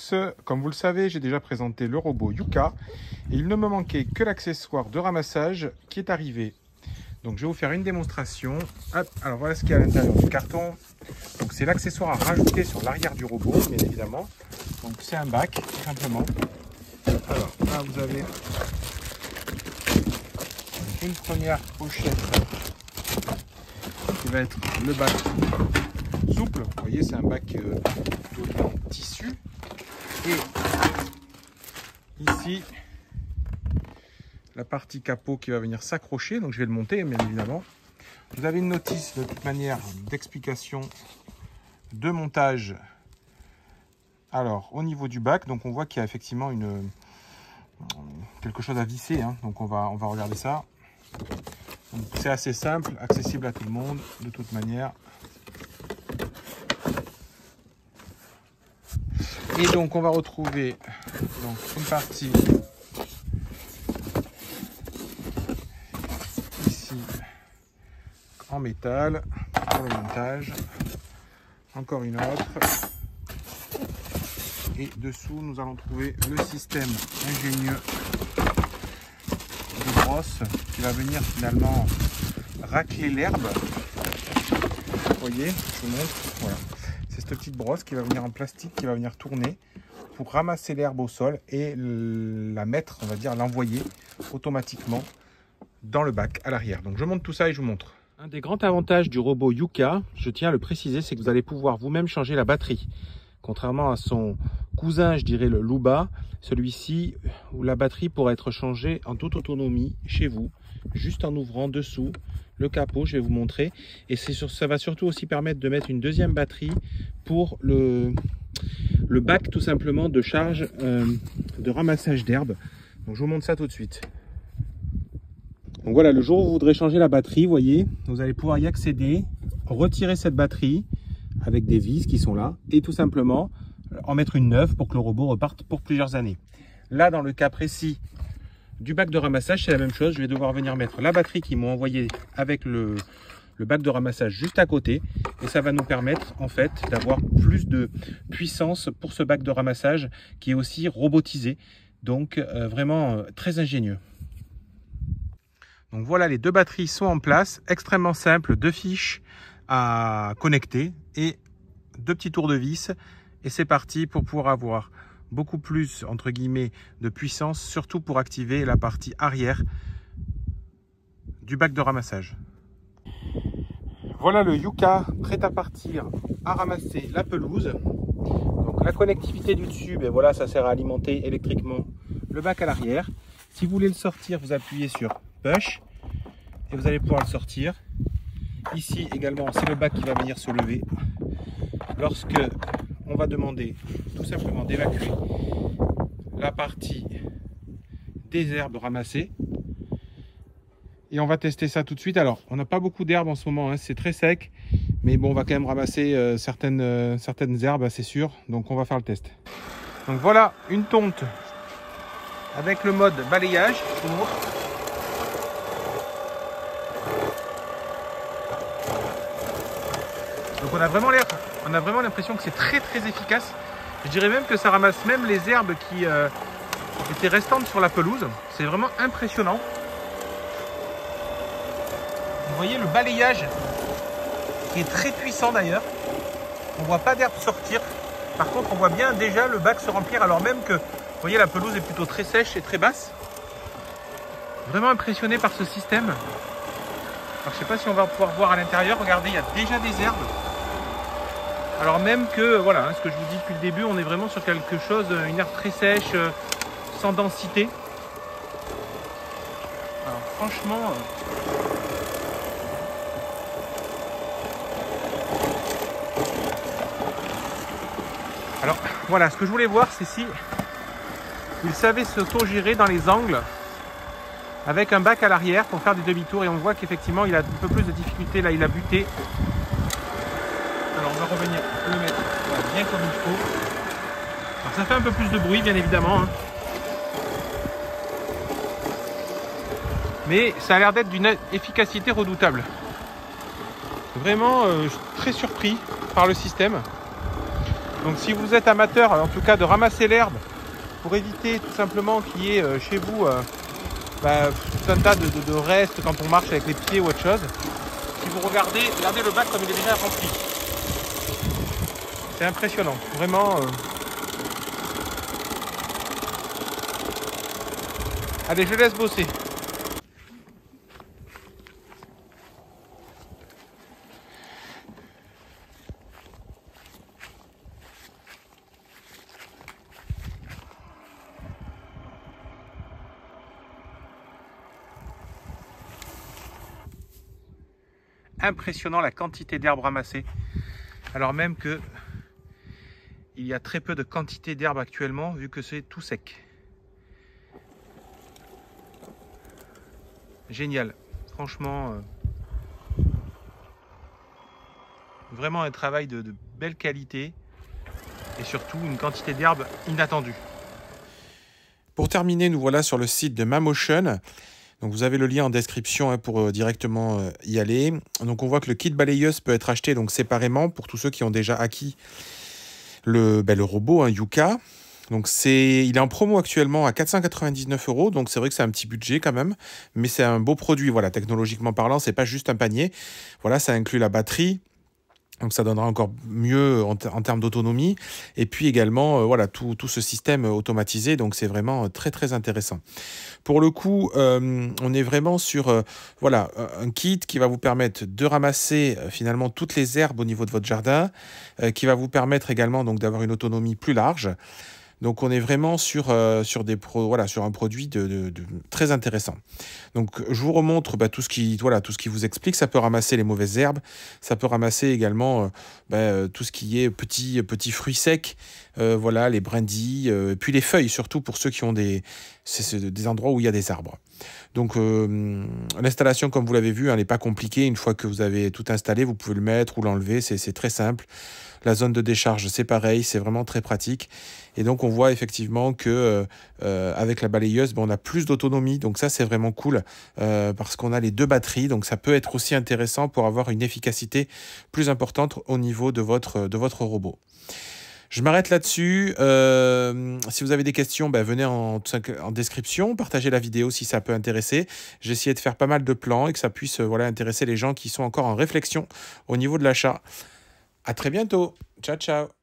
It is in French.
tous, comme vous le savez, j'ai déjà présenté le robot Yuka et il ne me manquait que l'accessoire de ramassage qui est arrivé. Donc je vais vous faire une démonstration. Hop, alors voilà ce qu'il y a à l'intérieur du carton. Donc c'est l'accessoire à rajouter sur l'arrière du robot, bien évidemment. Donc c'est un bac, tout simplement. Alors là vous avez une première pochette qui va être le bac souple. Vous voyez, c'est un bac plutôt en tissu. Et ici, la partie capot qui va venir s'accrocher. Donc je vais le monter, bien évidemment. Vous avez une notice de toute manière d'explication de montage. Alors au niveau du bac, donc on voit qu'il y a effectivement quelque chose à visser, hein. Donc on va regarder ça. C'est assez simple, accessible à tout le monde de toute manière. Et donc on va retrouver donc une partie ici en métal pour le montage, encore une autre, et dessous nous allons trouver le système ingénieux de brosse qui va venir finalement racler l'herbe. Vous voyez, je vous montre, voilà. C'est cette petite brosse qui va venir en plastique, qui va venir tourner pour ramasser l'herbe au sol et la mettre, on va dire l'envoyer automatiquement dans le bac à l'arrière. Donc je monte tout ça et je vous montre. Un des grands avantages du robot Yuka, je tiens à le préciser, c'est que vous allez pouvoir vous-même changer la batterie. Contrairement à son cousin, je dirais le Luba, celui-ci où la batterie pourra être changée en toute autonomie chez vous, juste en ouvrant dessous le capot, je vais vous montrer. Et ça va surtout aussi permettre de mettre une deuxième batterie pour le bac tout simplement de charge de ramassage d'herbe. Donc je vous montre ça tout de suite. Donc voilà, le jour où vous voudrez changer la batterie, vous voyez, vous allez pouvoir y accéder, retirer cette batterie avec des vis qui sont là et tout simplement en mettre une neuve pour que le robot reparte pour plusieurs années. Là, dans le cas précis du bac de ramassage, c'est la même chose. Je vais devoir venir mettre la batterie qu'ils m'ont envoyée avec le bac de ramassage juste à côté. Et ça va nous permettre en fait d'avoir plus de puissance pour ce bac de ramassage qui est aussi robotisé. Donc vraiment très ingénieux. Donc voilà, les deux batteries sont en place. Extrêmement simple, deux fiches à connecter et deux petits tours de vis. Et c'est parti pour pouvoir avoir beaucoup plus, entre guillemets, de puissance, surtout pour activer la partie arrière du bac de ramassage. Voilà le Yuka prêt à partir à ramasser la pelouse. Donc la connectivité du dessus, ben voilà, ça sert à alimenter électriquement le bac à l'arrière. Si vous voulez le sortir, vous appuyez sur Push et vous allez pouvoir le sortir. Ici également, c'est le bac qui va venir se lever lorsque on va demander tout simplement d'évacuer la partie des herbes ramassées. Et on va tester ça tout de suite. Alors, on n'a pas beaucoup d'herbes en ce moment, hein, c'est très sec. Mais bon, on va quand même ramasser certaines herbes, c'est sûr. Donc, on va faire le test. Donc voilà, une tonte avec le mode balayage. Je vous montre. Donc, on a vraiment l'impression que c'est très efficace. Je dirais même que ça ramasse même les herbes qui étaient restantes sur la pelouse. C'est vraiment impressionnant. Vous voyez le balayage qui est très puissant d'ailleurs. On ne voit pas d'herbe sortir. Par contre, on voit bien déjà le bac se remplir alors même que, vous voyez, la pelouse est plutôt très sèche et très basse. Vraiment impressionné par ce système. Alors, je ne sais pas si on va pouvoir voir à l'intérieur. Regardez, il y a déjà des herbes. Alors même que, voilà, ce que je vous dis depuis le début, on est vraiment sur quelque chose, une herbe très sèche, sans densité. Alors franchement... Alors voilà, ce que je voulais voir, c'est si il savait s'auto-gérer dans les angles avec un bac à l'arrière pour faire des demi-tours. Et on voit qu'effectivement, il a un peu plus de difficulté. Là, il a buté. Alors on va revenir le mettre voilà, bien comme il faut. Alors ça fait un peu plus de bruit bien évidemment, hein. Mais ça a l'air d'être d'une efficacité redoutable. Vraiment très surpris par le système. Donc si vous êtes amateur en tout cas de ramasser l'herbe pour éviter tout simplement qu'il y ait chez vous tout un tas de restes quand on marche avec les pieds ou autre chose, si vous regardez le bac comme il est déjà rempli. C'est impressionnant, vraiment. Allez, je laisse bosser. Impressionnant la quantité d'herbe ramassée, alors même que il y a très peu de quantité d'herbe actuellement vu que c'est tout sec. Génial, franchement, vraiment un travail de belle qualité et surtout une quantité d'herbe inattendue. Pour terminer, nous voilà sur le site de Mamotion. Donc vous avez le lien en description pour directement y aller. Donc on voit que le kit balayeuse peut être acheté donc séparément pour tous ceux qui ont déjà acquis le robot Yuka. Donc il est en promo actuellement à 499 €. Donc c'est vrai que c'est un petit budget quand même, mais c'est un beau produit. Voilà, technologiquement parlant, c'est pas juste un panier. Voilà, ça inclut la batterie. Donc ça donnera encore mieux en termes d'autonomie. Et puis également, voilà, tout ce système automatisé. Donc c'est vraiment très très intéressant. Pour le coup, on est vraiment sur voilà, un kit qui va vous permettre de ramasser finalement toutes les herbes au niveau de votre jardin, qui va vous permettre également donc d'avoir une autonomie plus large. Donc on est vraiment sur un produit très intéressant. Donc je vous remontre tout ce qui vous explique. Ça peut ramasser les mauvaises herbes, ça peut ramasser également tout ce qui est petits fruits secs, voilà, les brindilles, puis les feuilles surtout pour ceux qui ont des endroits où il y a des arbres. Donc l'installation, comme vous l'avez vu, elle n'est pas compliquée. Une fois que vous avez tout installé, vous pouvez le mettre ou l'enlever, c'est très simple. La zone de décharge, c'est pareil, c'est vraiment très pratique. Et donc on voit effectivement que avec la balayeuse, on a plus d'autonomie. Donc ça, c'est vraiment cool parce qu'on a les deux batteries. Donc ça peut être aussi intéressant pour avoir une efficacité plus importante au niveau de votre robot. Je m'arrête là-dessus. Si vous avez des questions, venez en description. Partagez la vidéo si ça peut intéresser. J'ai essayé de faire pas mal de plans et que ça puisse intéresser les gens qui sont encore en réflexion au niveau de l'achat. À très bientôt. Ciao, ciao.